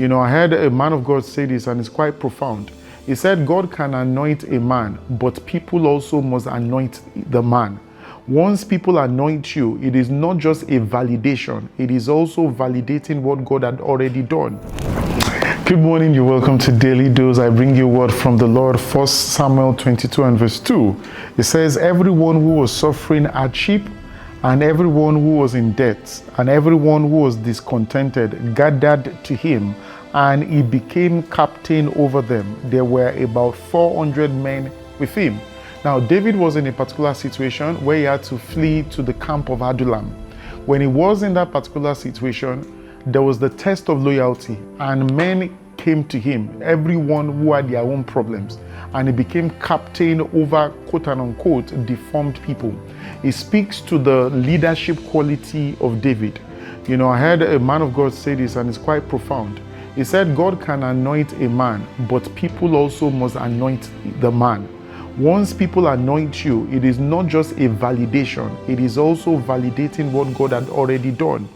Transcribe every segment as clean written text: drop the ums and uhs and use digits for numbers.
I heard a man of God say this, and it's quite profound. He said, God can anoint a man, but people also must anoint the man. Once people anoint you, it is not just a validation, it is also validating what God had already done. Good morning, you're welcome to Daily Dose. I bring you a word from the Lord. 1 Samuel 22 and verse 2. It says, everyone who was suffering hardship, and everyone who was in debt, and everyone who was discontented gathered to him, and he became captain over them. There were about 400 men with him. Now, David was in a particular situation where he had to flee to the camp of Adullam. When he was in that particular situation, there was the test of loyalty, and men came to him, everyone who had their own problems, and he became captain over quote unquote deformed people. It speaks to the leadership quality of David. I heard a man of God say this, and it's quite profound. He said, God can anoint a man, but people also must anoint the man. Once people anoint you, it is not just a validation, it is also validating what God had already done.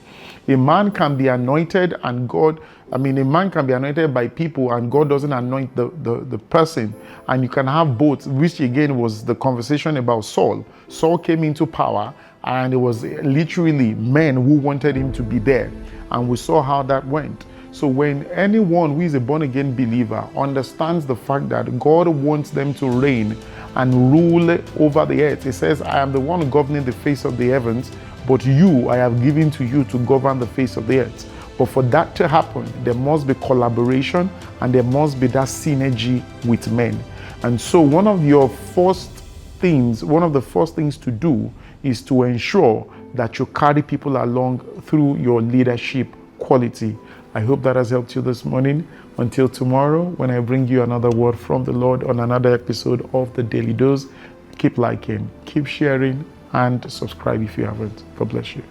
A man can be anointed a man can be anointed by people and God doesn't anoint the person. And you can have both, which again was the conversation about Saul. Saul came into power and it was literally men who wanted him to be there. And we saw how that went. So when anyone who is a born-again believer understands the fact that God wants them to reign and rule over the earth, he says, I am the one governing the face of the heavens, but you, I have given to you to govern the face of the earth. But for that to happen, there must be collaboration and there must be that synergy with men. And so one of the first things to do is to ensure that you carry people along through your leadership quality. I hope that has helped you this morning. Until tomorrow, when I bring you another word from the Lord on another episode of the Daily Dose, keep liking, keep sharing, and subscribe if you haven't. God bless you.